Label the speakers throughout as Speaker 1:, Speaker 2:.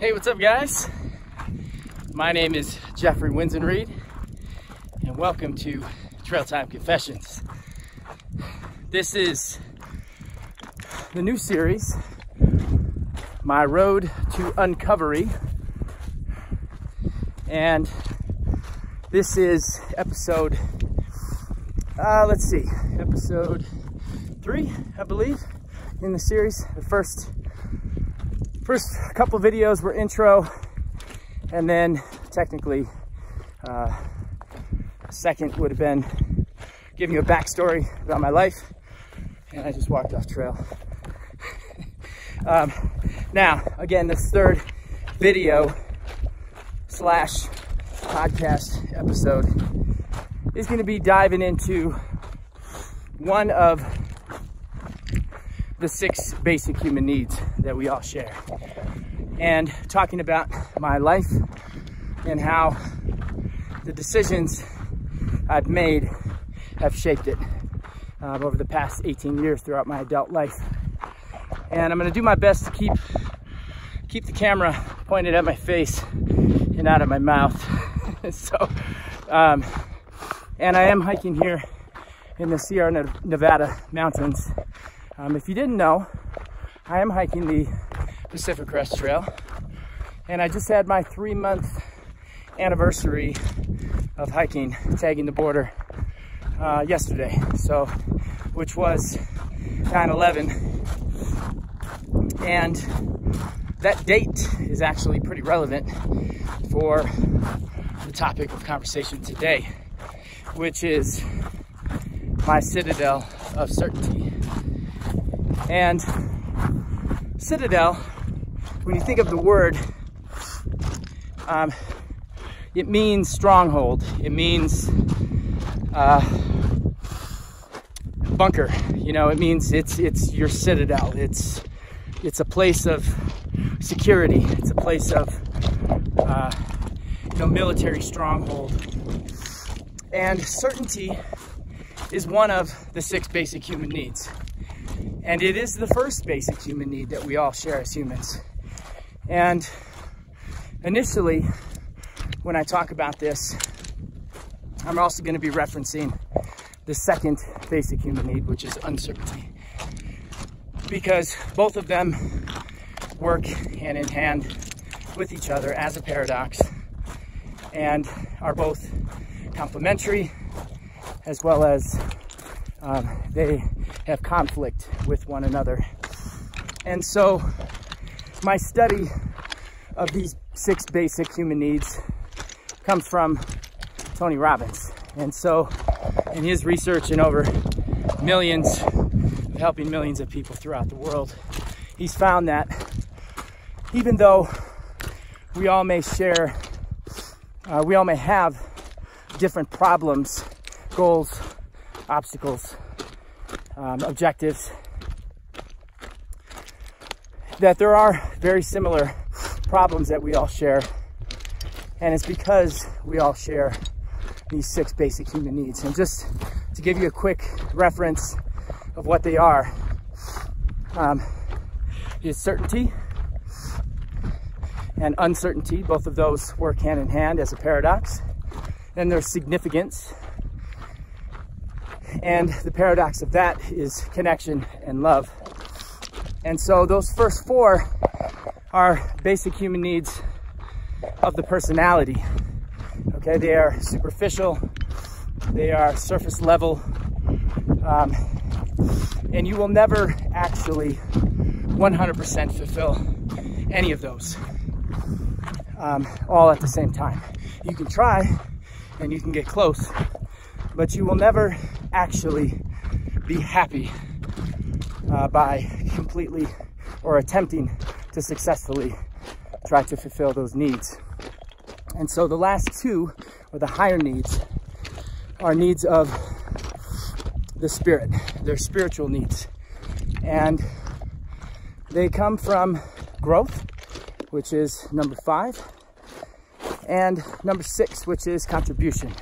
Speaker 1: Hey, what's up guys? My name is Jeffrey Winzenried and welcome to Trailtime Confessions. This is the new series, my road to Uncovery, and this is episode, episode 3, I believe, in the series. The first couple videos were intro, and then technically second would have been giving you a backstory about my life, and I just walked off trail. Now, again, this third video slash podcast episode is going to be diving into one of the 6 basic human needs that we all share, and talking about my life and how the decisions I've made have shaped it over the past 18 years throughout my adult life. And I'm going to do my best to keep the camera pointed at my face and out of my mouth. So, and I am hiking here in the Sierra Nevada mountains. If you didn't know, I am hiking the pacificcresttrail, and I just had my 3-month anniversary of hiking, tagging the border yesterday, so which was 9/11, and that date is actually pretty relevant for the topic of conversation today, which is my citadel of certainty. And Citadel, when you think of the word, it means stronghold. It means bunker. You know, it means it's your citadel. It's a place of security. It's a place of military stronghold. And certainty is one of the 6 basic human needs. And it is the first basic human need that we all share as humans. And initially, when I talk about this, I'm also going to be referencing the second basic human need, which is uncertainty. Because both of them work hand in hand with each other as a paradox, and are both complementary, as well as they have conflict with one another. And so my study of these 6 basic human needs comes from Tony Robbins. And so in his research and over helping millions of people throughout the world, he's found that even though we all may have different problems, goals, obstacles, objectives, that there are very similar problems that we all share. And it's because we all share these 6 basic human needs. And just to give you a quick reference of what they are, is certainty and uncertainty. Both of those work hand in hand as a paradox. Then there's significance. And the paradox of that is connection and love. And so those first 4 are basic human needs of the personality. Okay, they are superficial, they are surface level, and you will never actually 100% fulfill any of those all at the same time. You can try and you can get close, but you will never actually be happy by completely or attempting to successfully try to fulfill those needs. And so the last 2, or the higher needs, are needs of the spirit. They're spiritual needs. And they come from growth, which is number 5, and number 6, which is contribution.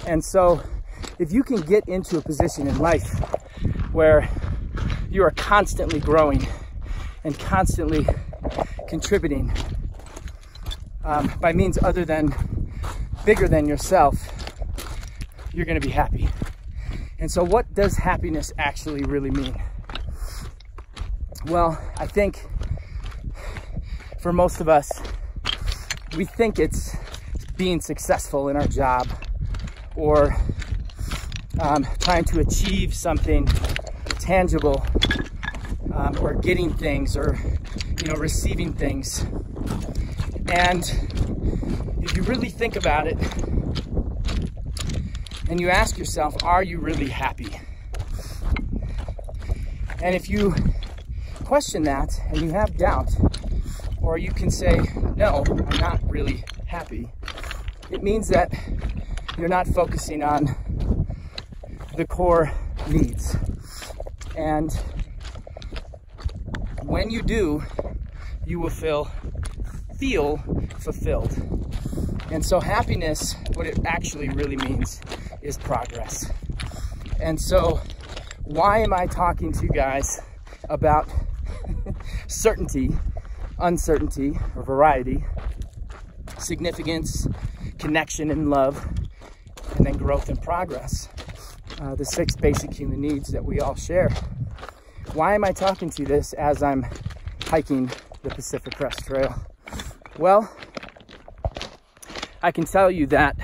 Speaker 1: And so if you can get into a position in life where you are constantly growing and constantly contributing by means other than bigger than yourself, you're going to be happy. And so what does happiness actually really mean? Well, I think for most of us, we think it's being successful in our job, or trying to achieve something tangible, or getting things, or receiving things. And if you really think about it and you ask yourself, are you really happy? And if you question that and you have doubt, or you can say, no, I'm not really happy, it means that you're not focusing on the core needs. And when you do, you will feel fulfilled. And so happiness, what it actually really means, is progress. And so why am I talking to you guys about certainty, uncertainty, or variety, significance, connection and love, and then growth and progress, the 6 basic human needs that we all share? Why am I talking to you this as I'm hiking the Pacific Crest Trail? Well, I can tell you that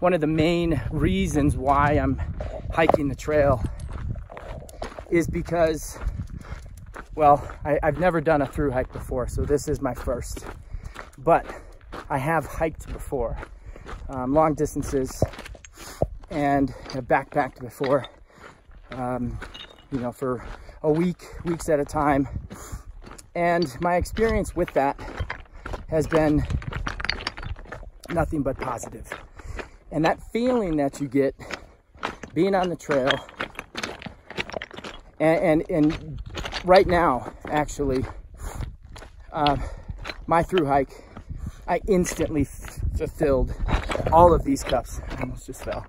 Speaker 1: one of the main reasons why I'm hiking the trail is because, well, I've never done a through hike before, so this is my first. But I have hiked before, long distances, and have backpacked before, for a weeks at a time. And my experience with that has been nothing but positive. And that feeling that you get being on the trail, and right now, actually, my through hike, I instantly fulfilled all of these cups. I almost just fell.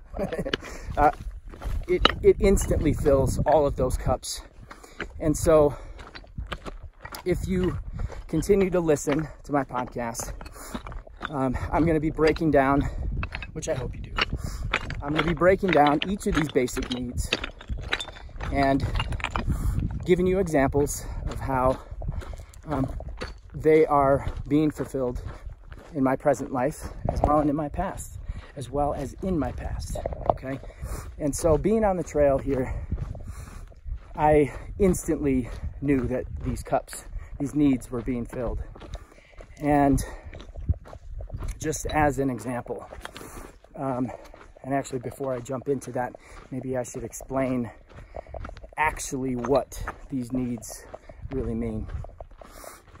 Speaker 1: It instantly fills all of those cups. And so if you continue to listen to my podcast, I'm going to be breaking down, which I hope you do, I'm going to be breaking down each of these basic needs and giving you examples of how they are being fulfilled in my present life, as well as in my past, okay? And so being on the trail here, I instantly knew that these cups, these needs were being filled. And just as an example, and actually before I jump into that, maybe I should explain actually what these needs really mean.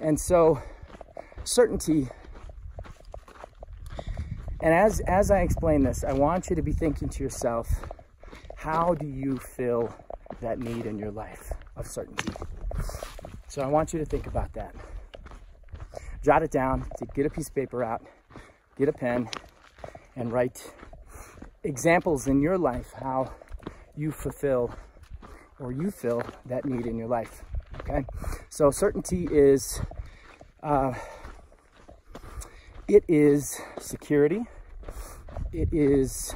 Speaker 1: And so certainty, and as I explain this, I want you to be thinking to yourself, how do you fill that need in your life of certainty? So I want you to think about that. Jot it down, get a piece of paper out, get a pen, and write examples in your life how you fulfill or you fill that need in your life, okay? So certainty is, it is security, it is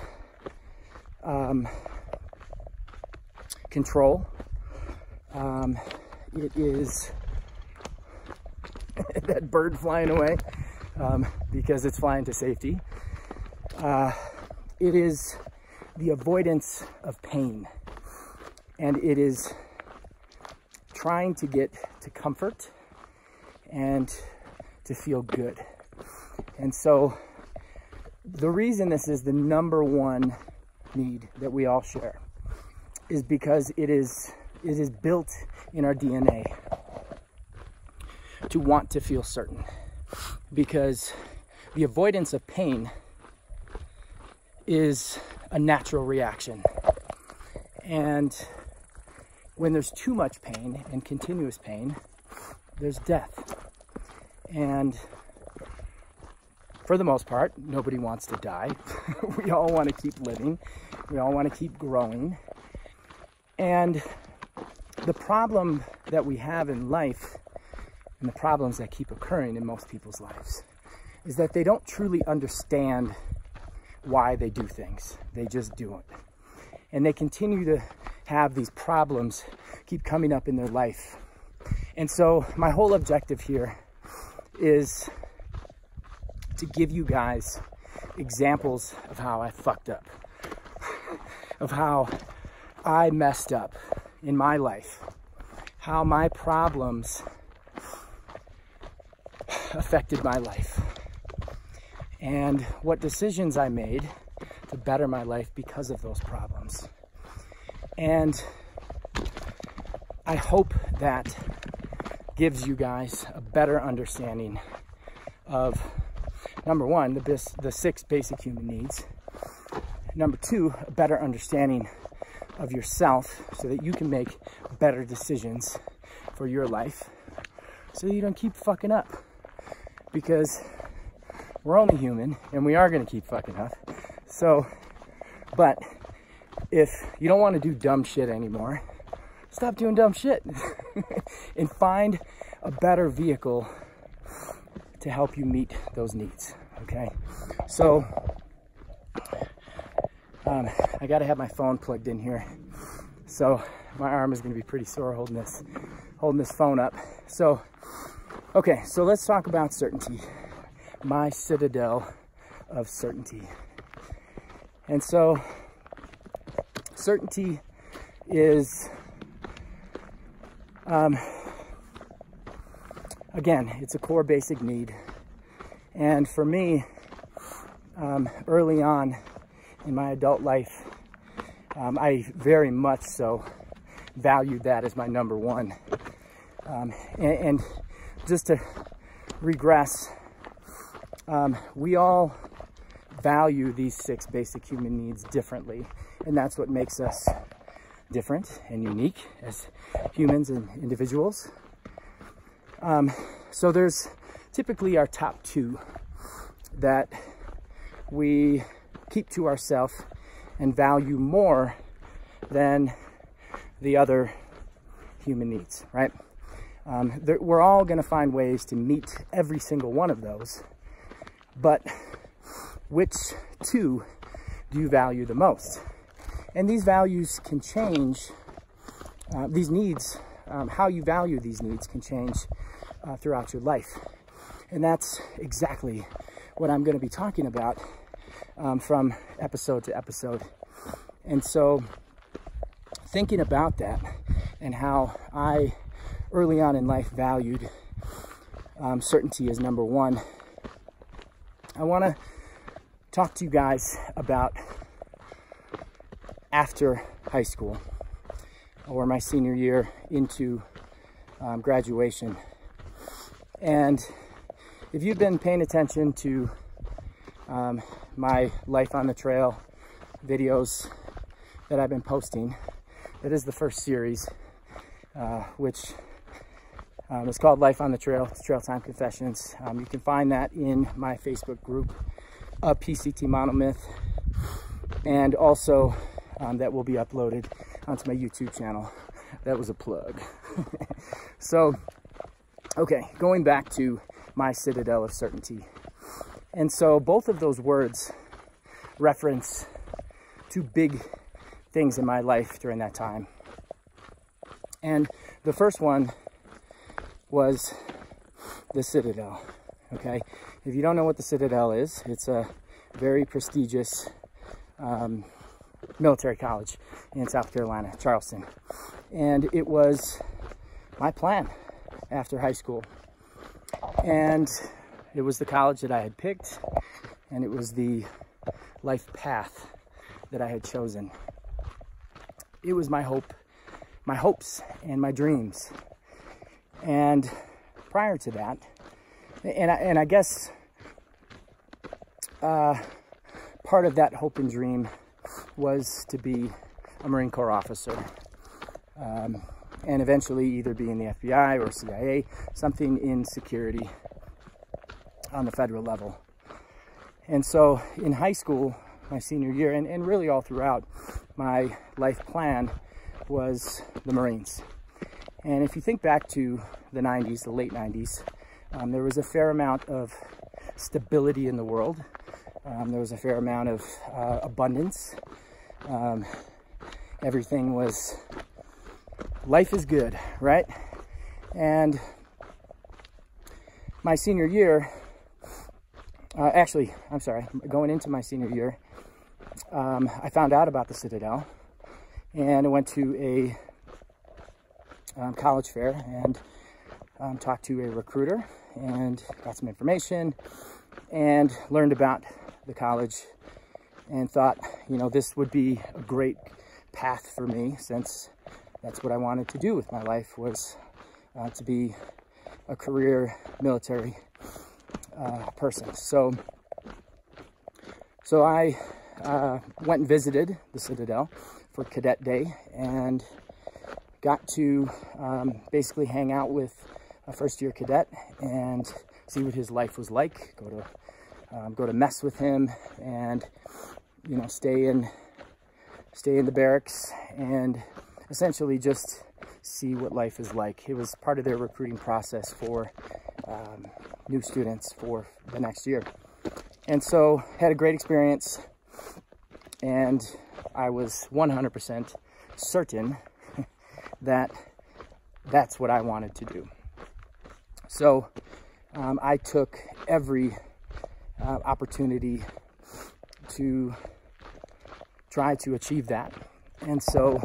Speaker 1: control, it is that bird flying away because it's flying to safety. It is the avoidance of pain, and it is trying to get to comfort and to feel good. And so the reason this is the #1 need that we all share is because it is built in our DNA to want to feel certain, because the avoidance of pain is a natural reaction. And when there's too much pain and continuous pain, there's death. And for the most part, nobody wants to die. We all want to keep living. We all want to keep growing. And the problem that we have in life, and the problems that keep occurring in most people's lives is that they don't truly understand why they do things. They just do it. And they continue to have these problems keep coming up in their life. And so my whole objective here is to give you guys examples of how I fucked up, of how I messed up in my life, how my problems affected my life, and what decisions I made to better my life because of those problems. And I hope that gives you guys a better understanding of, number one, the 6 basic human needs. Number 2, a better understanding of yourself so that you can make better decisions for your life so that you don't keep fucking up. Because we're only human and we are going to keep fucking up. So, but if you don't want to do dumb shit anymore, stop doing dumb shit and find a better vehicle to help you meet those needs. Okay, so I got to have my phone plugged in here, so my arm is going to be pretty sore holding this phone up. So okay, so let's talk about certainty, my citadel of certainty. And so certainty is again, it's a core basic need. And for me, early on in my adult life, I very much so valued that as my number one. And just to regress, we all value these 6 basic human needs differently. And that's what makes us different and unique as humans and individuals. So there's typically our top 2 that we keep to ourselves and value more than the other human needs, right? We're all going to find ways to meet every single one of those, but which 2 do you value the most? And these values can change, these needs, how you value these needs can change throughout your life. And that's exactly what I'm going to be talking about from episode to episode. And so thinking about that and how I early on in life valued certainty as number 1, I want to talk to you guys about after high school, or my senior year into graduation. And if you've been paying attention to my Life on the Trail videos that I've been posting, that is the first series, which is called Life on the Trail, it's Trailtime Confessions. You can find that in my Facebook group, pctmonomyth, and also that will be uploaded onto my YouTube channel. That was a plug. So, okay, going back to my citadel of certainty. And so both of those words reference 2 big things in my life during that time. And the first one was the Citadel, okay? If you don't know what the Citadel is, it's a very prestigious military college in South Carolina, Charleston. And it was my plan after high school. And it was the college that I had picked, and it was the life path that I had chosen. It was my hope, my hopes and my dreams. And prior to that, and I guess part of that hope and dream was to be a Marine Corps officer, and eventually either be in the FBI or CIA, something in security on the federal level. And so in high school, my senior year, and really all throughout, my life plan was the Marines. And if you think back to the 90s, the late 90s, there was a fair amount of stability in the world. There was a fair amount of abundance. Everything was, life is good, right? And my senior year, actually, I'm sorry, going into my senior year, I found out about the Citadel, and I went to a college fair and talked to a recruiter and got some information and learned about the college and thought, you know, this would be a great path for me, since that's what I wanted to do with my life, was to be a career military person. So I went and visited the Citadel for Cadet Day and got to basically hang out with a first-year cadet and see what his life was like. Go to mess with him, and you know, stay in the barracks and essentially just see what life is like. It was part of their recruiting process for new students for the next year. And so had a great experience, and I was 100% certain that that's what I wanted to do. So I took every opportunity to try to achieve that. And so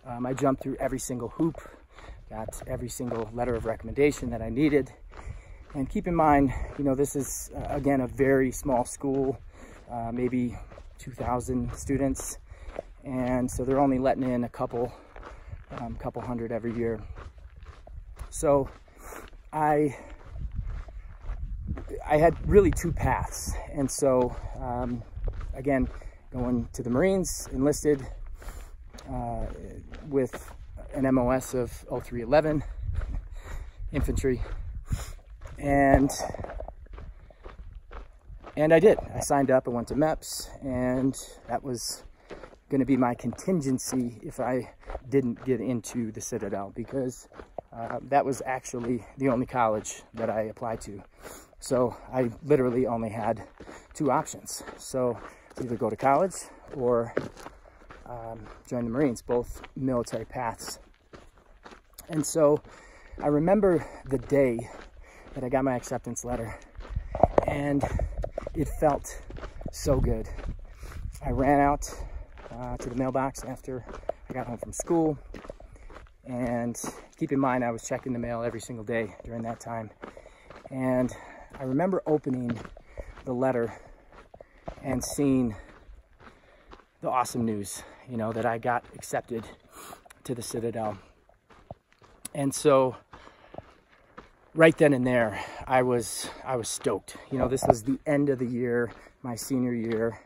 Speaker 1: I jumped through every single hoop, got every single letter of recommendation that I needed. And keep in mind, you know, this is, again, a very small school, maybe 2,000 students. And so they're only letting in a couple hundred every year. So I had really two paths. And so, again, going to the Marines, enlisted with an MOS of 0311, infantry. And I did. I signed up, I went to MEPS, and that was going to be my contingency if I didn't get into the Citadel, because that was actually the only college that I applied to. So I literally only had two options. So either go to college or join the Marines, both military paths. And so I remember the day that I got my acceptance letter, and it felt so good. I ran out to the mailbox after I got home from school, and keep in mind I was checking the mail every single day during that time, and I remember opening the letter and seeing the awesome news, you know, that I got accepted to the Citadel. And so right then and there, I was stoked. You know, this was the end of the year, my senior year.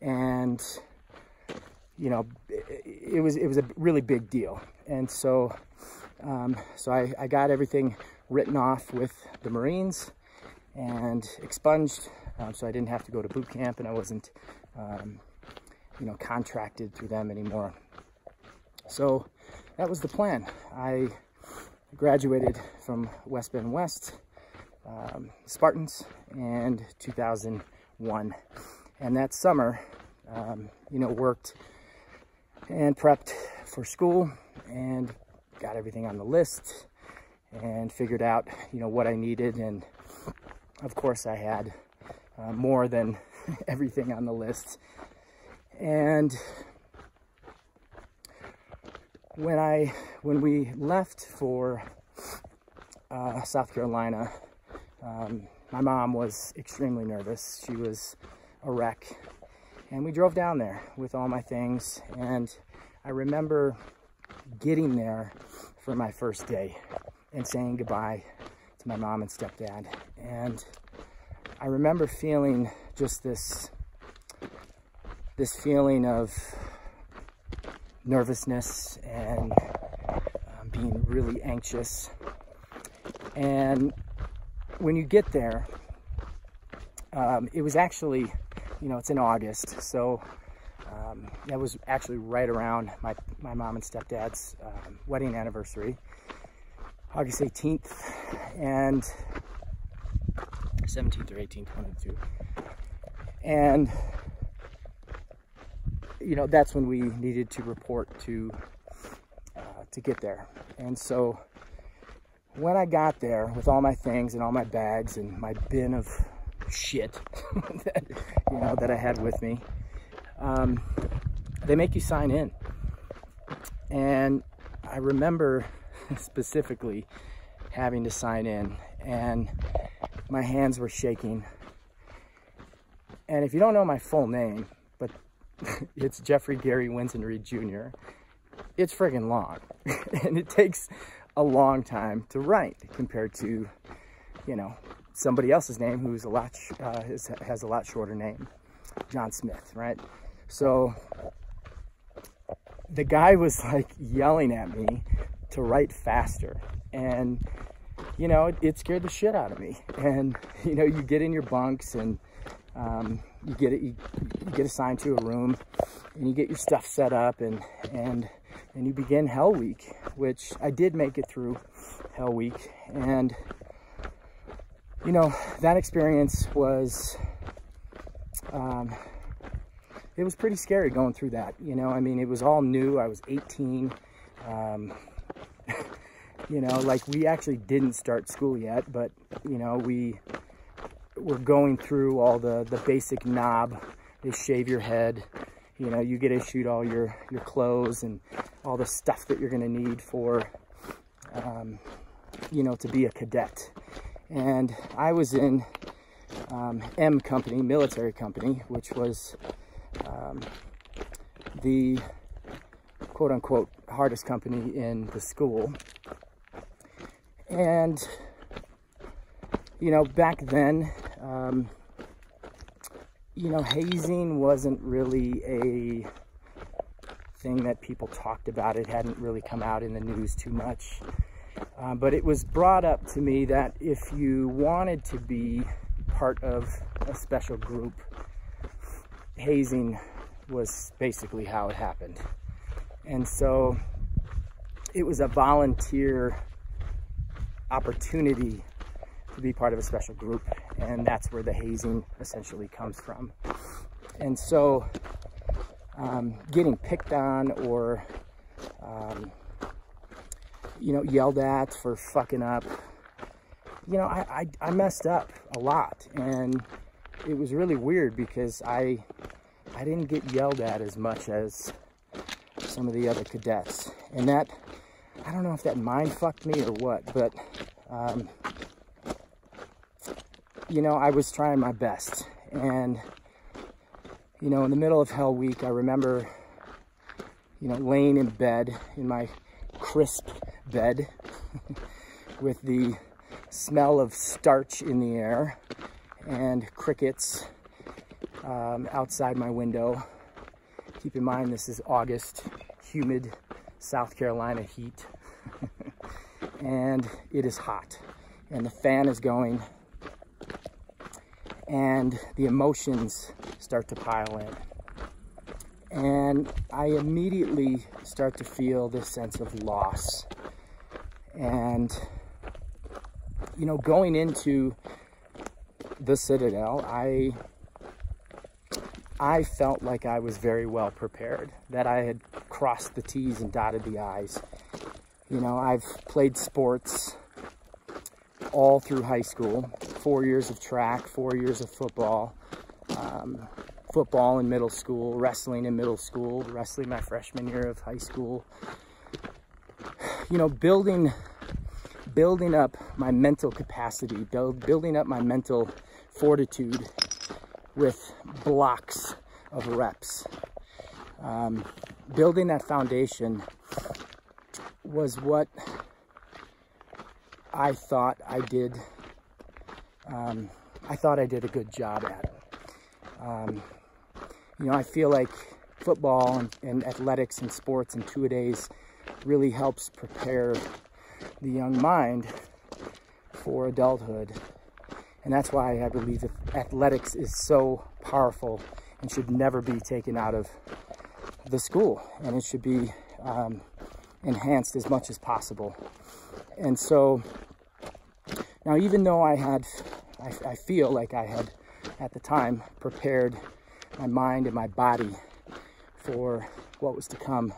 Speaker 1: And you know, it was a really big deal. And so I got everything written off with the Marines and expunged, so I didn't have to go to boot camp, and I wasn't you know, contracted through them anymore. So that was the plan. I graduated from West Bend West Spartans in 2001, and that summer you know, worked and prepped for school and got everything on the list and figured out, you know, what I needed. And of course I had more than everything on the list. And when we left for South Carolina, my mom was extremely nervous. She was a wreck. And we drove down there with all my things. And I remember getting there for my first day and saying goodbye to my mom and stepdad. And I remember feeling just this feeling of nervousness and being really anxious. And when you get there, it was actually, you know, it's in August, so That was actually right around my mom and stepdad's wedding anniversary, August 18th and 17th or 18th, 22. And, you know, that's when we needed to report to get there. And so when I got there with all my things and all my bags and my bin of shit that, you know, that I had with me, they make you sign in. And I remember specifically having to sign in, and my hands were shaking. And if you don't know my full name, but it's Jeffrey Gary Winzenried Jr., it's friggin' long. And it takes a long time to write compared to, you know, somebody else's name who's a lot has a lot shorter name, John Smith, right? So the guy was like yelling at me to write faster, and you know, it scared the shit out of me. And you know, you get in your bunks and you get assigned to a room, and you get your stuff set up, and you begin Hell Week, which I did make it through Hell Week. And you know, that experience was it was pretty scary going through that. You know, I mean, it was all new. I was 18. You know, like, we actually didn't start school yet, but you know, we were going through all the basic knob. They shave your head. You know, you get issued all your clothes and all the stuff that you're going to need for, you know, to be a cadet. And I was in M Company, military company, which was the quote-unquote hardest company in the school. And, you know, back then, you know, hazing wasn't really a thing that people talked about. It hadn't really come out in the news too much. But it was brought up to me that if you wanted to be part of a special group, hazing was basically how it happened. And so it was a volunteer opportunity to be part of a special group, and that's where the hazing essentially comes from. And so getting picked on or you know, yelled at for fucking up, you know, I messed up a lot, and it was really weird because I didn't get yelled at as much as some of the other cadets. And that, I don't know if that mind fucked me or what, but you know, I was trying my best. And you know, in the middle of Hell Week, I remember, you know, laying in bed, in my crisp bed with the smell of starch in the air and crickets outside my window. Keep in mind, this is August, humid South Carolina heat. And it is hot, and the fan is going, and the emotions start to pile in. And I immediately start to feel this sense of loss. And, you know, going into the Citadel, I felt like I was very well prepared, that I had crossed the T's and dotted the I's. You know, I've played sports all through high school, 4 years of track, 4 years of football, football in middle school, wrestling in middle school, wrestling my freshman year of high school. You know, building up my mental capacity, building up my mental fortitude with blocks of reps. Building that foundation was what I thought I did. I thought I did a good job at it. You know, I feel like football and athletics and sports and two-a-days really helps prepare the young mind for adulthood. And that's why I believe that athletics is so powerful and should never be taken out of the school, and it should be enhanced as much as possible. And so now, even though I feel like I had at the time prepared my mind and my body for what was to come,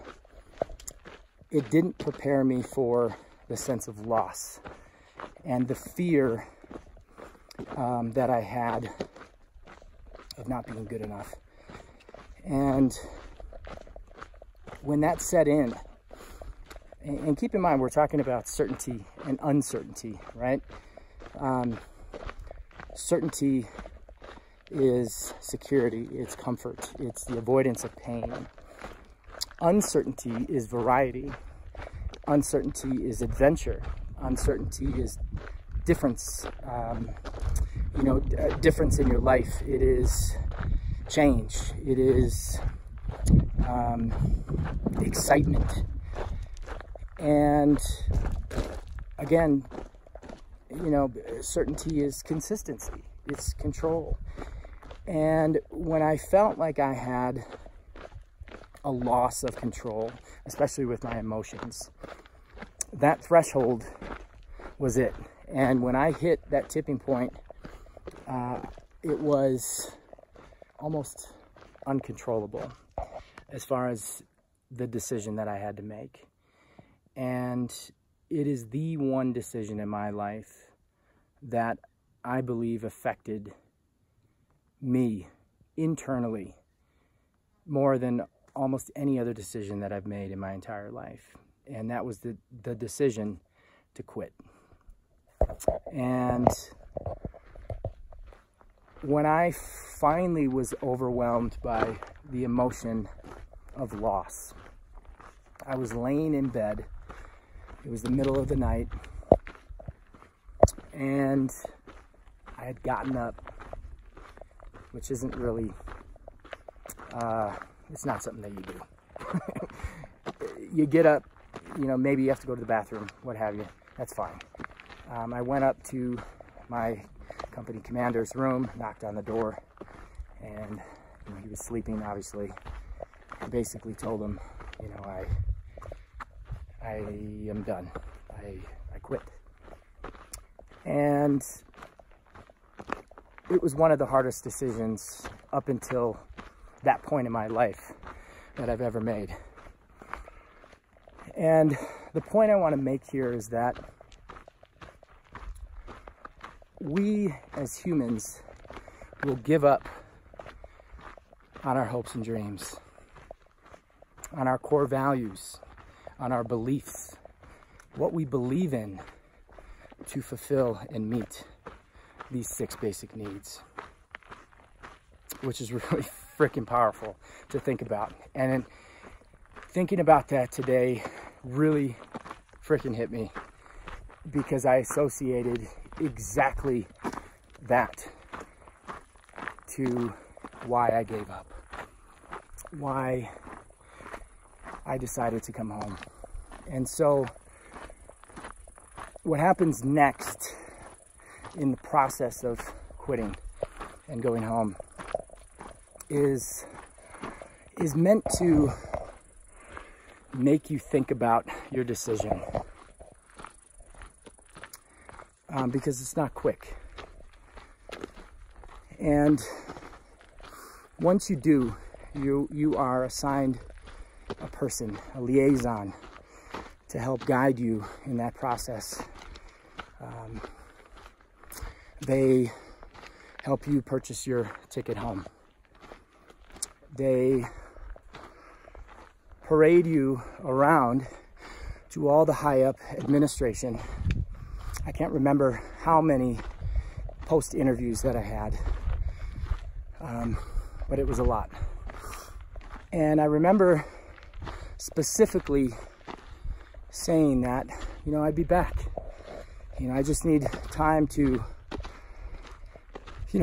Speaker 1: it didn't prepare me for the sense of loss and the fear that I had of not being good enough. And when that set in, and keep in mind, we're talking about certainty and uncertainty, right? Certainty is security, it's comfort, it's the avoidance of pain. Uncertainty is variety. Uncertainty is adventure. Uncertainty is difference, difference in your life. It is change. It is excitement. And again, certainty is consistency. It's control. And when I felt like I had a loss of control, especially with my emotions, that threshold was it. And when I hit that tipping point, it was almost uncontrollable as far as the decision that I had to make. And it is the one decision in my life that I believe affected me internally more than almost any other decision that I've made in my entire life. And that was the decision to quit. And when I finally was overwhelmed by the emotion of loss, I was laying in bed. It was the middle of the night, and I had gotten up, which isn't really, it's not something that you do. You get up, maybe you have to go to the bathroom, what have you, that's fine. I went up to my company commander's room, knocked on the door, and he was sleeping, obviously. I basically told him, I am done. I quit. And it was one of the hardest decisions up until that point in my life that I've ever made. And the point I want to make here is that we as humans will give up on our hopes and dreams, on our core values, on our beliefs, what we believe in, to fulfill and meet these 6 basic needs, which is really freaking powerful to think about. And in thinking about that today really freaking hit me, because I associated exactly that to why I gave up, why I decided to come home. And so what happens next in the process of quitting and going home is meant to make you think about your decision, because it's not quick. And once you do, you are assigned a person, a liaison, to help guide you in that process. They help you purchase your ticket home. They parade you around to all the high-up administration. I can't remember how many post-interviews that I had, but it was a lot. And I remember specifically saying that, I'd be back. I just need time to,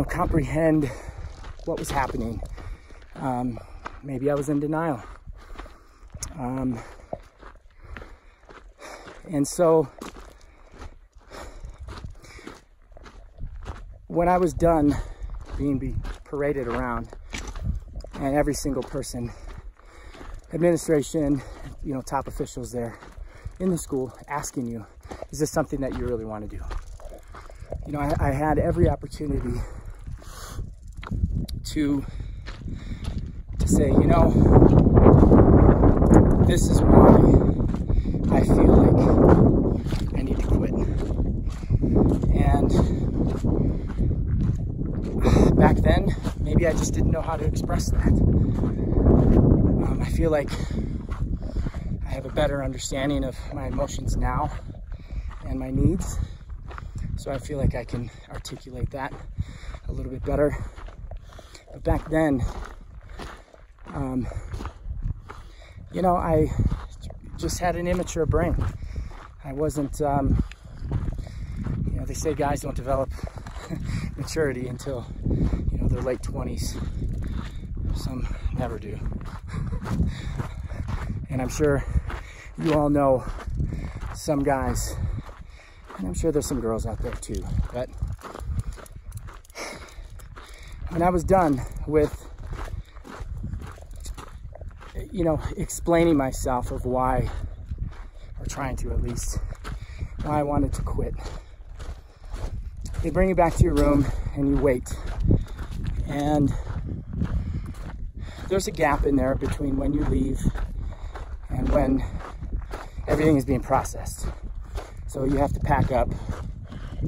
Speaker 1: comprehend what was happening. Maybe I was in denial. And so when I was done being paraded around, And every single person, administration, you know, top officials there in the school asking you, is this something that you really want to do? You know, I had every opportunity to say, you know, this is why I feel like I need to quit. And back then, maybe I just didn't know how to express that. I feel like I have a better understanding of my emotions now and my needs. So I feel like I can articulate that a little bit better. But back then, you know, I just had an immature brain. I wasn't, you know, they say guys don't develop maturity until, you know, their late 20s. Some never do. And I'm sure you all know some guys, and I'm sure there's some girls out there too, but when I was done with, you know, explaining myself of why, or trying to at least, why I wanted to quit, they bring you back to your room and you wait. And there's a gap in there between when you leave and when everything is being processed. So you have to pack up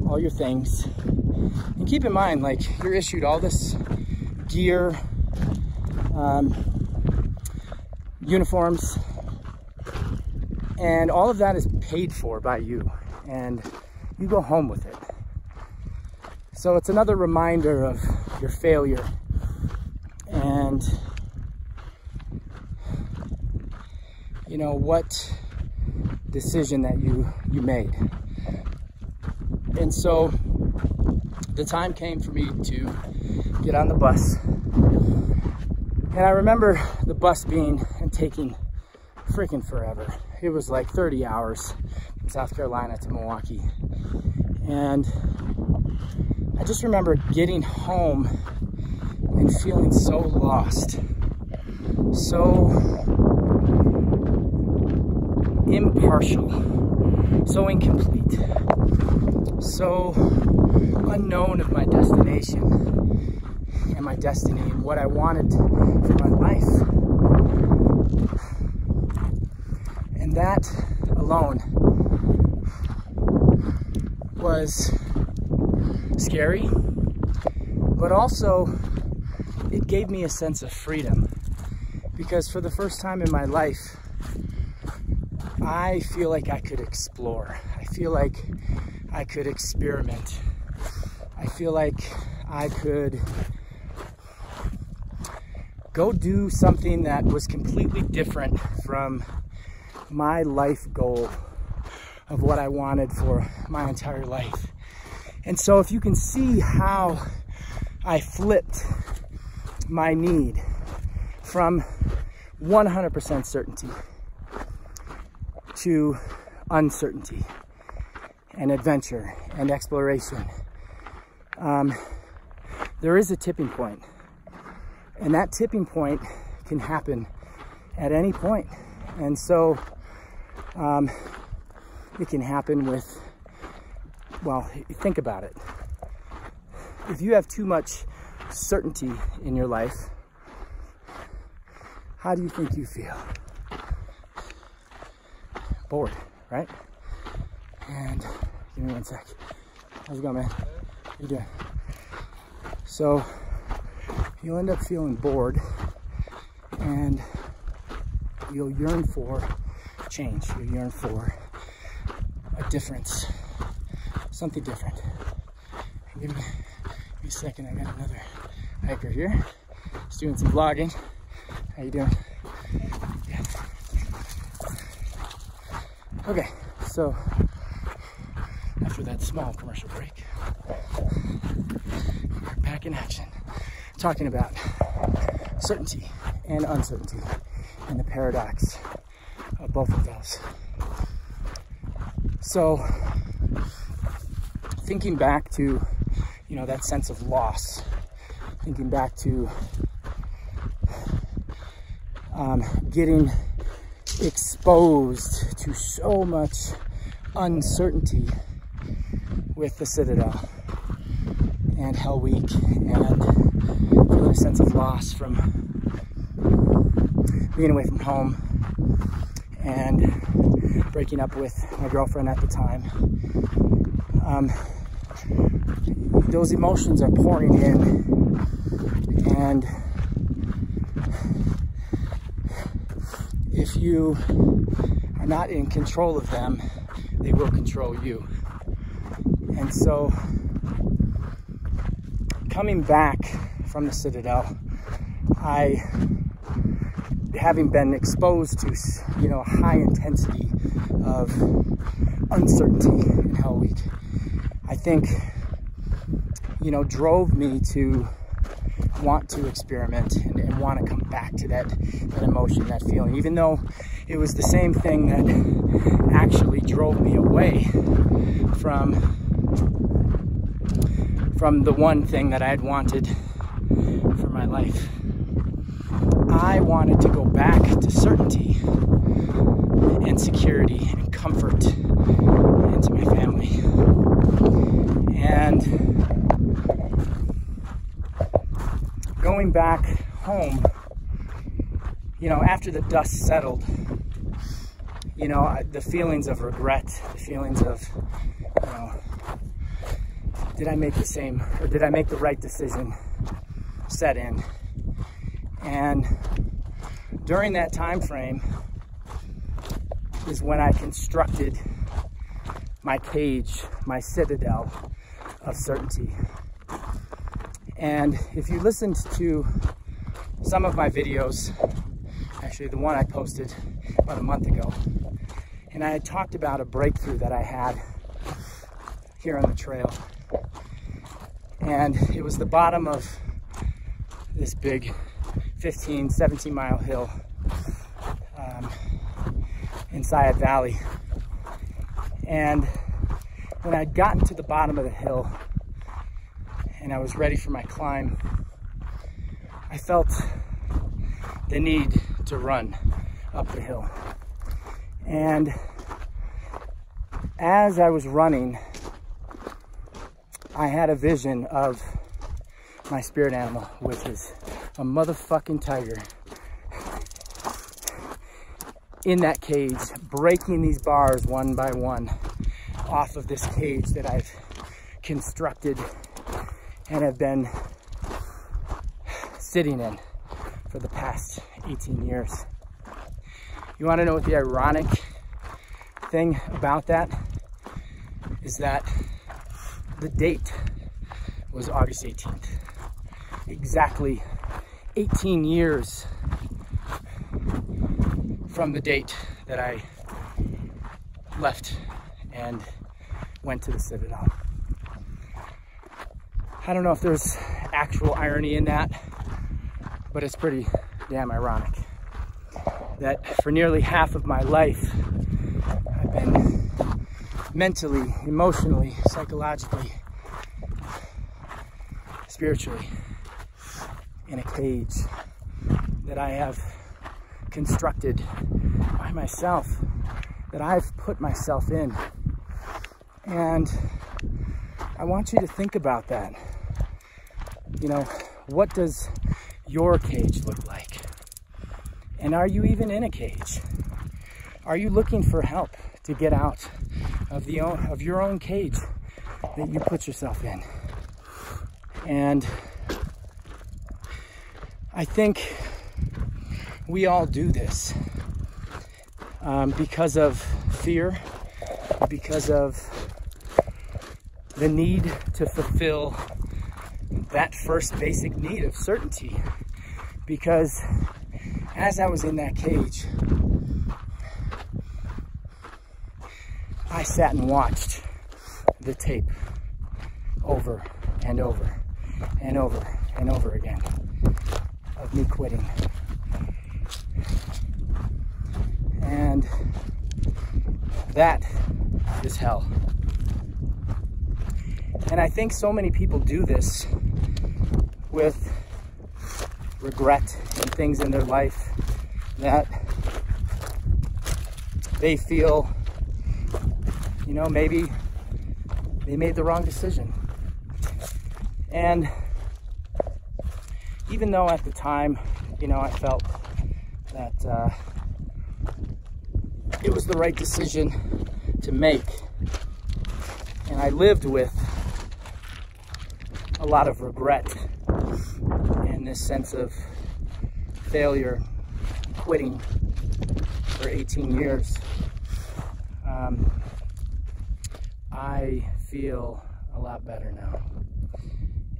Speaker 1: all your things. And keep in mind, like, you're issued all this gear, uniforms, and all of that is paid for by you, and you go home with it. So it's another reminder of your failure and, you know, what decision that you made. And so the time came for me to get on the bus. And I remember the bus being and taking freaking forever. It was like 30 hours from South Carolina to Milwaukee. And I just remember getting home and feeling so lost, so impartial, so incomplete, so unknown of my destination and my destiny and what I wanted for my life. And that alone was scary, but also it gave me a sense of freedom, because for the first time in my life, I feel like I could explore. I feel like I could experiment. I feel like I could go do something that was completely different from my life goal of what I wanted for my entire life. And so if you can see how I flipped my need from 100% certainty to uncertainty and adventure and exploration, there is a tipping point. And that tipping point can happen at any point. And so it can happen with, well, think about it. If you have too much certainty in your life, how do you think you feel? Bored, right? And give me one sec. How's it going, man? How you doing? So you'll end up feeling bored, and you'll yearn for change. You'll yearn for a difference, something different. Give me a second. I got another hiker here. Just doing some vlogging. How you doing? Good. Okay, so after that small commercial break, we're back in action, talking about certainty and uncertainty and the paradox of both of those. So thinking back to, you know, that sense of loss, thinking back to getting exposed to so much uncertainty with the Citadel and Hell Week, and feeling a sense of loss from being away from home and breaking up with my girlfriend at the time. Those emotions are pouring in, and if you are not in control of them, they will control you. And so, coming back from the Citadel, having been exposed to, you know, a high intensity of uncertainty in Hell Week, I think, you know, drove me to want to experiment and want to come back to that emotion, that feeling, even though it was the same thing that actually drove me away from the one thing that I had wanted for my life. I wanted to go back to certainty and security and comfort into my family. And going back home, you know, after the dust settled, you know, the feelings of regret, the feelings of, you know, did I make the right decision, set in. And during that time frame is when I constructed my cage, my citadel of certainty. And if you listened to some of my videos, actually the one I posted about a month ago, and I had talked about a breakthrough that I had here on the trail. And it was the bottom of this big 15, 17 mile hill in Syed Valley. And when I'd gotten to the bottom of the hill and I was ready for my climb, I felt the need to run up the hill. And as I was running, I had a vision of my spirit animal, which is a motherfucking tiger, in that cage, breaking these bars one by one off of this cage that I've constructed and have been sitting in for the past 18 years. You want to know what the ironic thing about that is? That the date was August 18th. Exactly 18 years from the date that I left and went to the Citadel. I don't know if there's actual irony in that, but it's pretty damn ironic that for nearly half of my life, I've been mentally, emotionally, psychologically, spiritually in a cage that I have constructed by myself, that I've put myself in. And I want you to think about that. You know, what does your cage look like? And are you even in a cage? Are you looking for help to get out of your own cage that you put yourself in? And I think we all do this because of fear, because of the need to fulfill that first basic need of certainty. Because as I was in that cage, I sat and watched the tape over and over and over and over again of me quitting. And that is hell. And I think so many people do this with regret and things in their life that they feel, you know, maybe they made the wrong decision. And even though at the time, you know, I felt that it was the right decision to make, and I lived with a lot of regret and this sense of failure, quitting for 18 years, I feel a lot better now,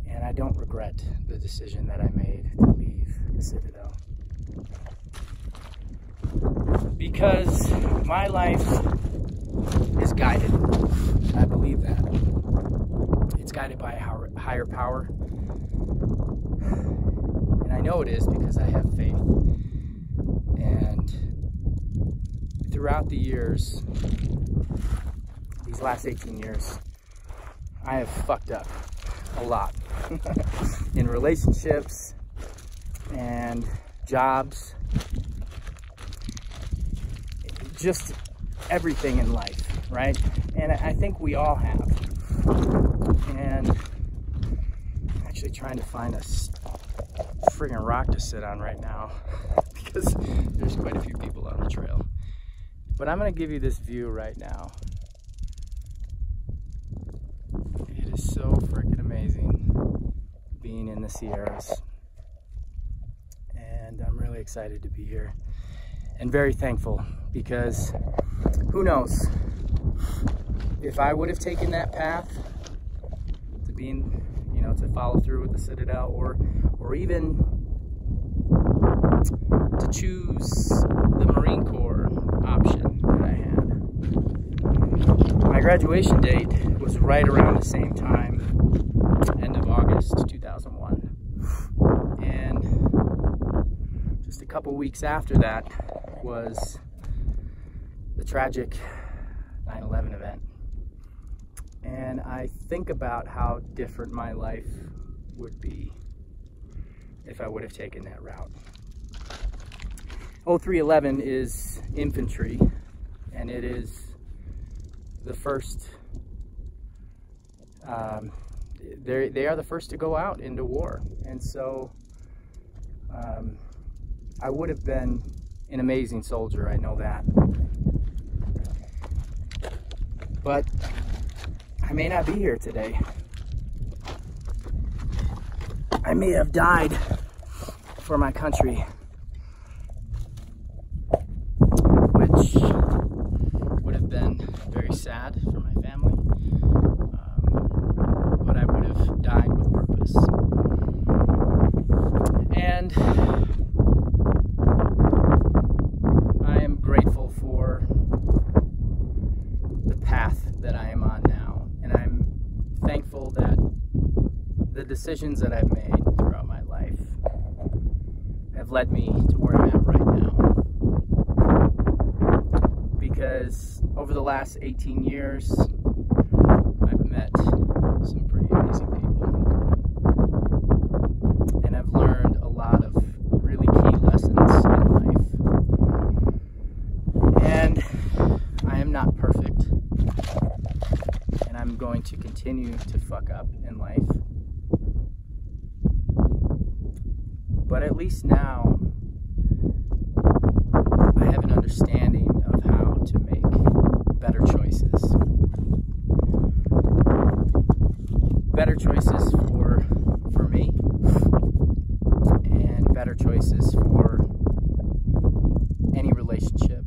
Speaker 1: and I don't regret the decision that I made to leave the Citadel, because my life is guided. I believe that it's guided by a higher power, and I know it is because I have faith. And throughout the years, these last 18 years, I have fucked up a lot in relationships and jobs, just everything in life, right? And I think we all have. And I'm actually trying to find a friggin' rock to sit on right now because there's quite a few people on the trail. But I'm gonna give you this view right now. It is so freaking amazing being in the Sierras. And I'm really excited to be here and very thankful, because who knows, if I would have taken that path to being, you know, to follow through with the Citadel, or even to choose the Marine Corps option that I had. My graduation date was right around the same time, end of August 2001. And just a couple weeks after that was the tragic 9/11 event. And I think about how different my life would be if I would have taken that route. 0311 is infantry, and it is the first, they are the first to go out into war. And so I would have been an amazing soldier, I know that. But I may not be here today. I may have died for my country, which would have been very sad for my family, but I would have died with purpose. And I am grateful for the path that I am on now, and I'm thankful that the decisions that I've made throughout my life have led me to where I'm at right now. Because over the last 18 years, I've met some pretty amazing people, and I've learned a lot of really key lessons in life. And I am not perfect, and I'm going to continue to fuck up in life. But at least now, I have an understanding of how to make better choices. Better choices for me, and better choices for any relationship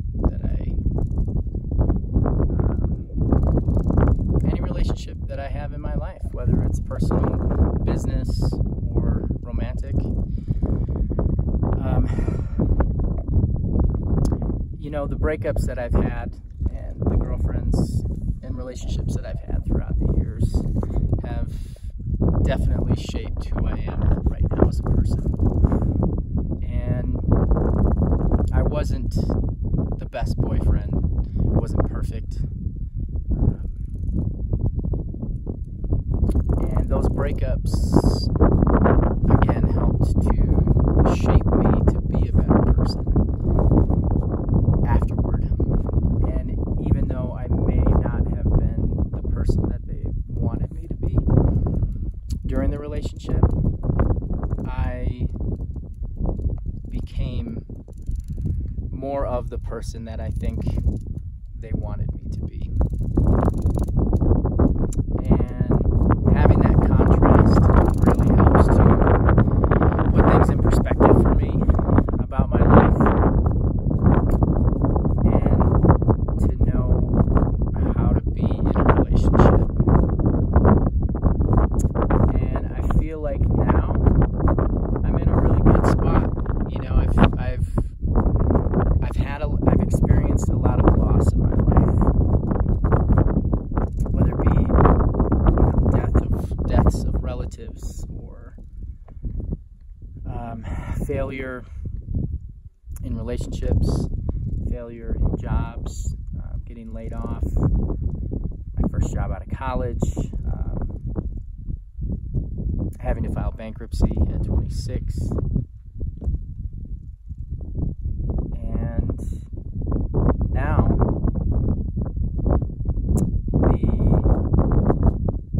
Speaker 1: that I have in my life, whether it's personal, business, or romantic. You know, the breakups that I've had and the girlfriends and relationships that I've had throughout the years have definitely shaped who I am right now as a person. And I wasn't the best boyfriend. I wasn't perfect. And those breakups, again, helped to shape me to be a better person. during the relationship, I became more of the person that I think they wanted me to be. And having that contrast really helps to put things in perspective for me about my life, and to know how to be in a relationship. And I feel like now I'm in a really good spot. You know, I've experienced a lot of loss in my life, whether it be, you know, deaths of relatives, or failure in relationships, failure in jobs, getting laid off, my first job out of college, having to file bankruptcy at 26. And now,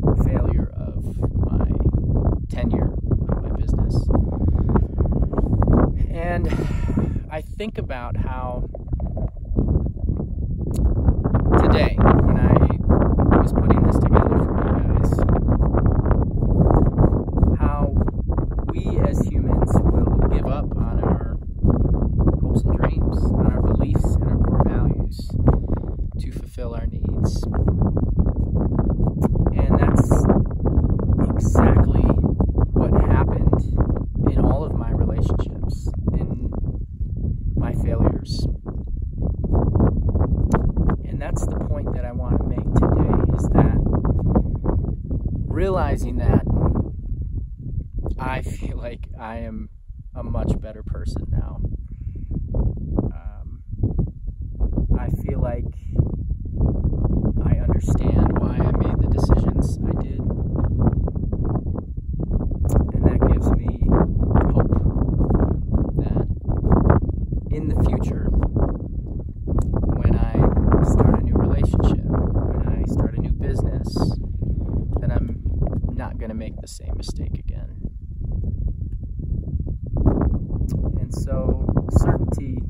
Speaker 1: the failure of my tenure of my business. And I think about how today, when I was putting this together for you guys, how we as humans will give up on our hopes and dreams, on our beliefs and our core values to fulfill our needs. And that's exactly what happened in all of my relationships, in my failures. And that's the point that I want to make today, is that realizing that I feel like I am a much better person now. I feel like I understand why I made the decisions I did. And that gives me hope that in the future, when I start a new relationship, when I start a new business, that I'm not going to make the same mistake again. And so, certainty,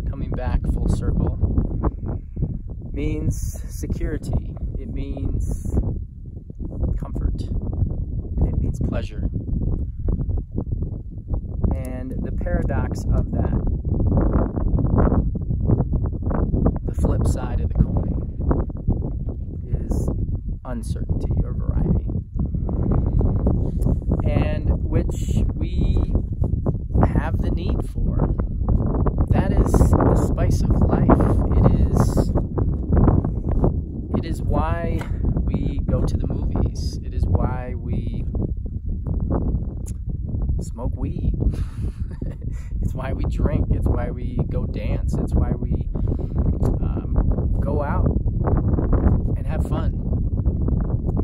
Speaker 1: coming back full circle, means security. It means comfort. It means pleasure. And the paradox of that, the flip side of the coin, is uncertainty or variety, and which we have the need for. That is the spice of life. It is why we go to the movies. It is why we smoke weed. It's why we drink. It's why we go dance. It's why we go out and have fun,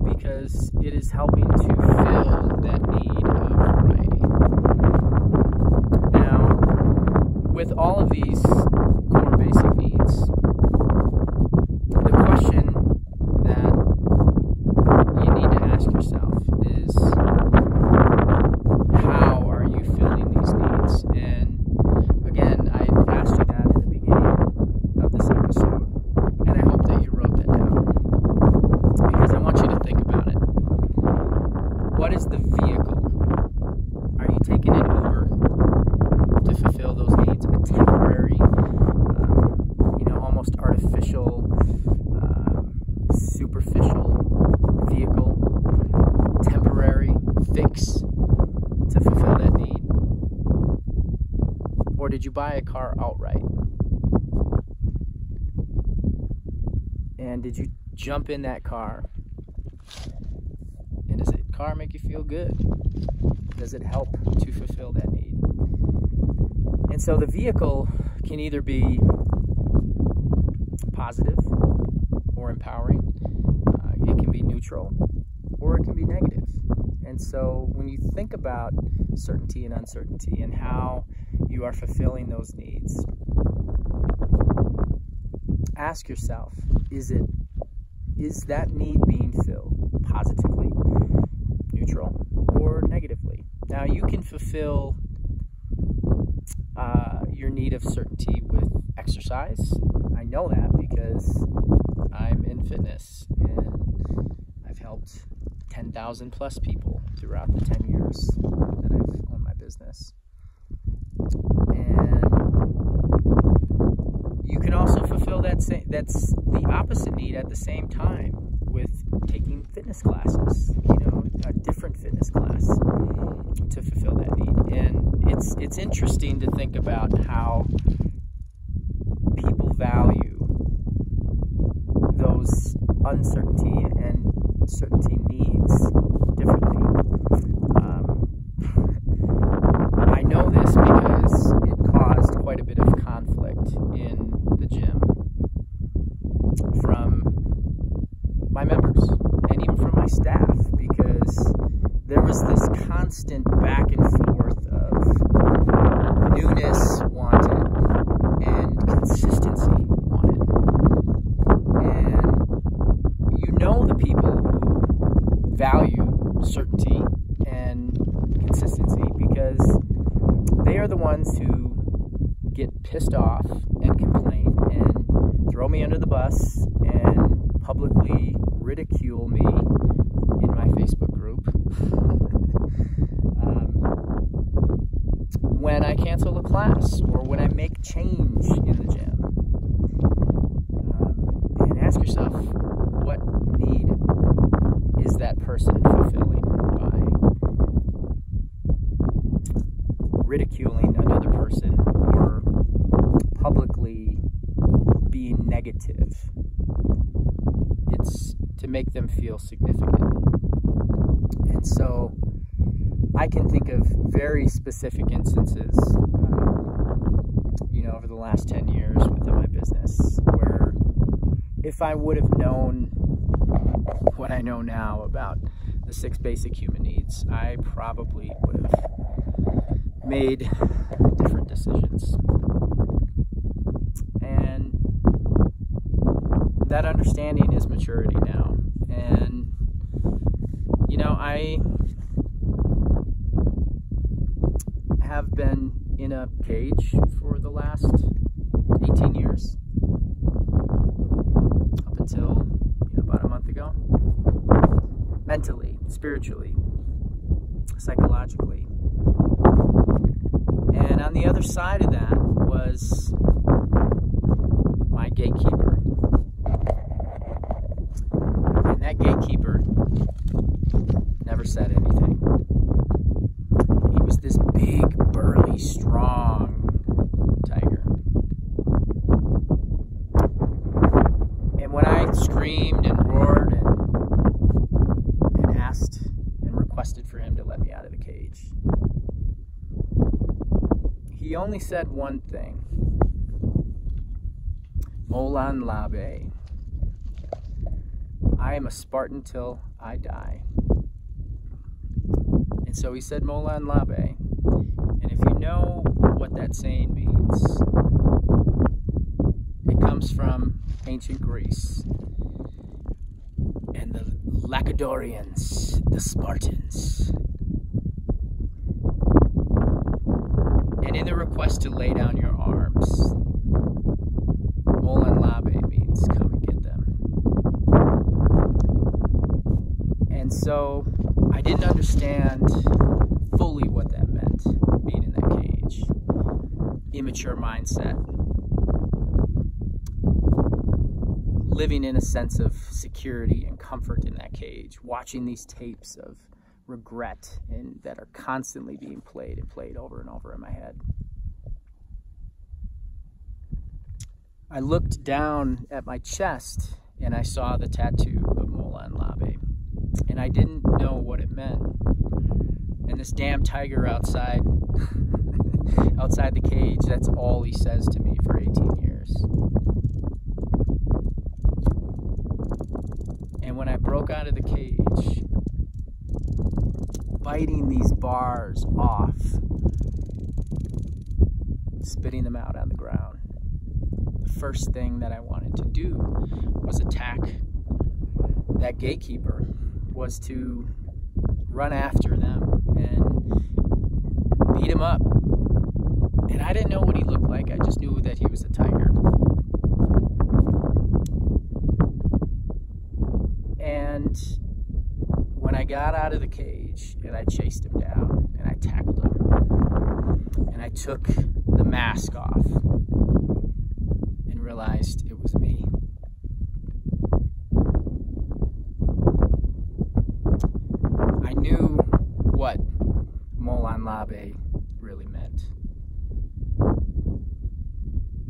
Speaker 1: because it is helping to fill that need of variety. Now, with all of these core basic needs, the question that you need to ask yourself is, how are you filling these needs? And again, I asked you that in the beginning of this episode, and I hope that you wrote that down, because I want you to think about it. What is the vehicle? Are you taking an Uber to fulfill those needs? A temporary, almost artificial, superficial vehicle, temporary fix to fulfill that need? Or did you buy a car outright? And did you jump in that car? And does that car make you feel good? Does it help to fulfill that need? And so the vehicle can either be positive or empowering. It can be neutral, or it can be negative. And so when you think about certainty and uncertainty and how you are fulfilling those needs, ask yourself, is that need being filled positively, neutral, or
Speaker 2: Now you can fulfill your need of certainty with exercise. I know that because I'm in fitness and I've helped 10,000 plus people throughout the 10 years that I've owned my business. And you can also fulfill that's the opposite need at the same time with taking fitness classes, you know, a different fitness class to fulfill that need. And it's interesting to think about how people value those uncertainty and certainty needs differently. I know this because it caused quite a bit of conflict in the gym from my members and even from my staff, because there was this constant back and forth of newness wanted and consistency wanted. And you know the people who value certainty and consistency because they are the ones who get pissed off and complain and throw me under the bus and publicly ridicule me in my Facebook group when I cancel a class or when I make change in the gym. And ask yourself, what need is that person fulfilling by ridiculing another person or publicly being negative? It's to make them feel significant. And so I can think of very specific instances, you know, over the last 10 years within my business where if I would have known what I know now about the 6 basic human needs, I probably would have made different decisions. And that understanding is maturity now. And, you know, I have been in a cage for the last 18 years, up until, you know, about a month ago. Mentally, spiritually, psychologically. And on the other side of that was my gatekeeper. And that gatekeeper never said anything. And he was this big, burly, strong tiger. And when I screamed and roared and asked and requested for him to let me out of the cage, he only said one thing: Molan Labe. I am a Spartan till I die. And so he said Molan Labe. And if you know what that saying means, it comes from ancient Greece. And the Lacedaemonians, the Spartans. And in the request to lay down your arms, Molan Labe means come and get them. And so I didn't understand fully what that meant, being in that cage. Immature mindset. Living in a sense of security and comfort in that cage. Watching these tapes of regret and that are constantly being played and played over and over in my head. I looked down at my chest and I saw the tattoo of Molan Labe, and I didn't know what it meant. And this damn tiger outside outside the cage, that's all he says to me for 18 years. And when I broke out of the cage, biting these bars off, spitting them out on the ground, the first thing that I wanted to do was attack that gatekeeper, was to run after them and him up, and I didn't know what he looked like. I just knew that he was a tiger. And when I got out of the cage and I chased him down and I tackled him and I took the mask off and realized it was me, I knew what Molan Labe really meant.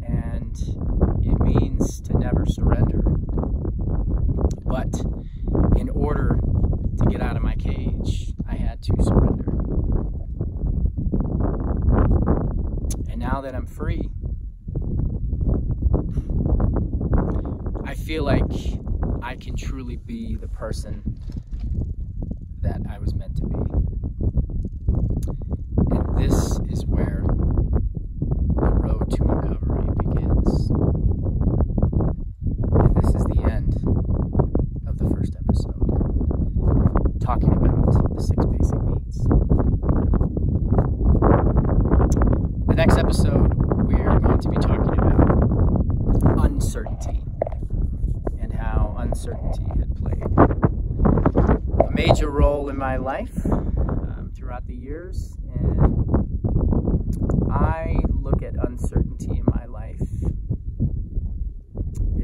Speaker 2: And it means to never surrender. But in order to get out of my cage, I had to surrender. And now that I'm free, I feel like I can truly be the person that I was meant to be. And this is where the road to Uncovery begins. And this is the end of the first episode, talking about the 6 basic needs. The next episode, we're going to be talking about uncertainty and how uncertainty had played a major role in my life throughout the years. And I look at uncertainty in my life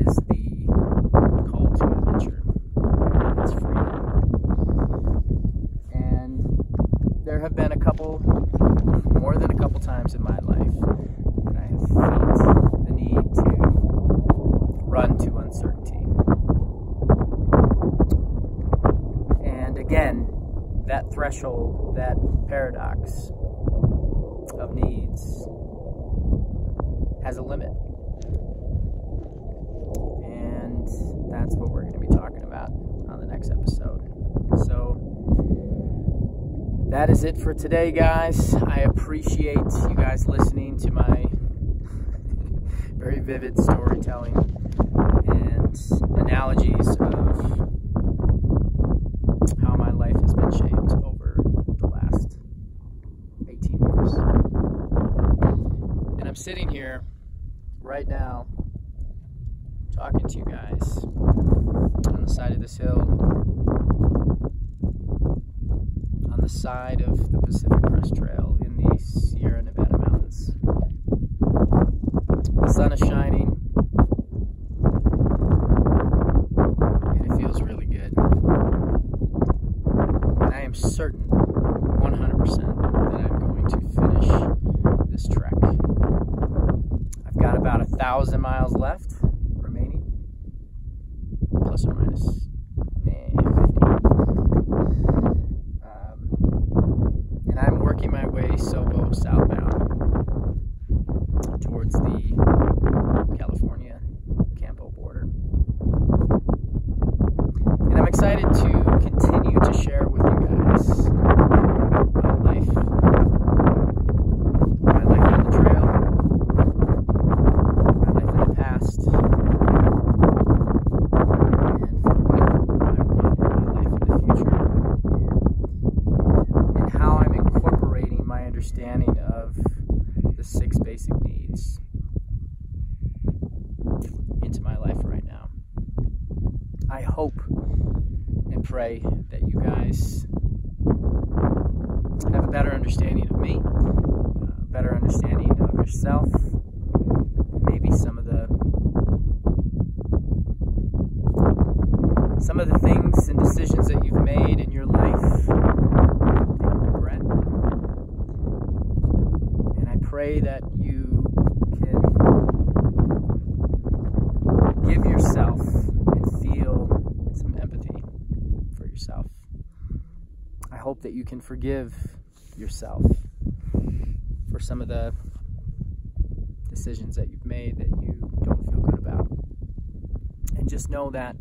Speaker 2: as the call to adventure. It's freedom. And there have been more than a couple times in my life that I have felt the need to run to uncertainty. And again, that threshold, that paradox of needs has a limit. And that's what we're going to be talking about on the next episode. So that is it for today, guys. I appreciate you guys listening to my very vivid storytelling and analogies of how my life has been shaped over the last 18 years. And I'm sitting here right now talking to you guys on the side of this hill, on the side of the Pacificcresttrail in the Sierra Nevada mountains. The sun is shining, and it feels really good. And I am certain, 100%, that I'm going to finish this trek. I've got about 1,000 miles left remaining, plus or minus 50. And I'm working my way SOBO southbound towards the California-Campo border. And I'm excited to continue to share with you guys my life on the trail, my life in the past, and for my life in the future, and how I'm incorporating my understanding of the 6 basic needs into my life right now. I hope and pray that you guys have a better understanding of me, a better understanding of yourself, maybe some of the things and decisions that you've made in your life that you regret. And I pray that you can give yourself and feel some empathy for yourself. I hope that you can forgive yourself for some of the decisions that you've made that you don't feel good about. And just know that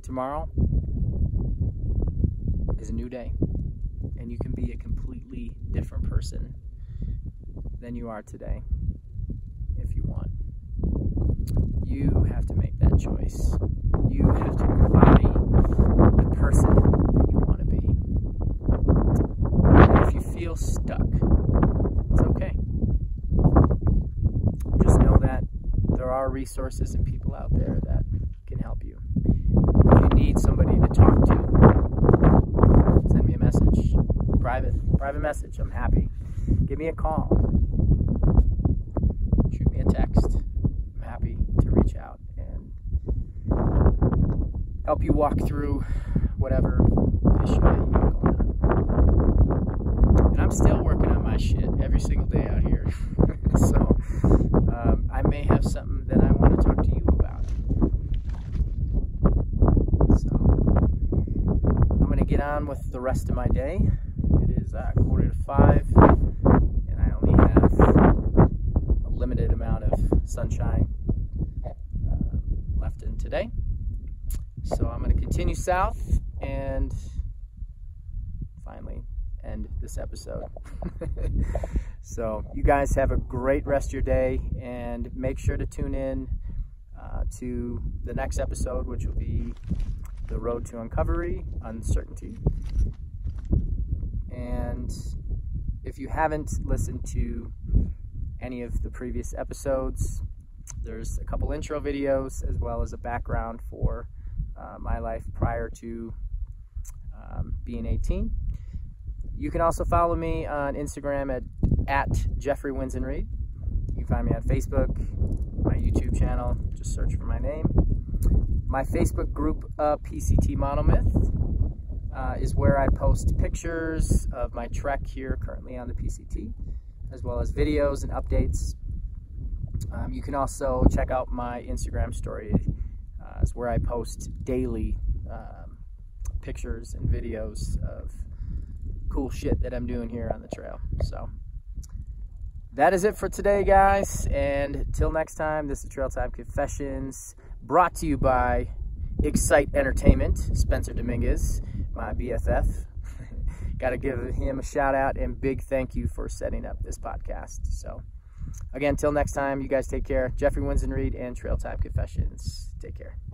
Speaker 2: tomorrow is a new day, and you can be a completely different person than you are today if you want. You have to make that choice. You have to embody the person that you want to be. resources and people out there that can help you. If you need somebody to talk to, send me a message, private message. I'm happy. Give me a call. Shoot me a text. I'm happy to reach out and help you walk through whatever issue that you got going on. And I'm still working on my shit every single day out here. So I may have something that I want to talk to you about. So I'm going to get on with the rest of my day. It is 4:45, and I only have a limited amount of sunshine left in today. So I'm going to continue south and finally end this episode. So you guys have a great rest of your day, and make sure to tune in to the next episode, which will be the road to Uncovery, uncertainty. And if you haven't listened to any of the previous episodes, there's a couple intro videos as well as a background for my life prior to being 18. You can also follow me on Instagram at Jeffrey Winzenried. You can find me on Facebook, my YouTube channel, just search for my name. My Facebook group, pctmonomyth, is where I post pictures of my trek here currently on the PCT, as well as videos and updates. You can also check out my Instagram story, is where I post daily pictures and videos of cool shit that I'm doing here on the trail. So that is it for today, guys, and till next time, this is Trailtime Confessions, brought to you by Excite Entertainment, Spencer Dominguez, my BFF. Gotta give him a shout out and big thank you for setting up this podcast. So again, till next time, you guys take care. Jeffrey Winzenried and Trailtime Confessions. Take care.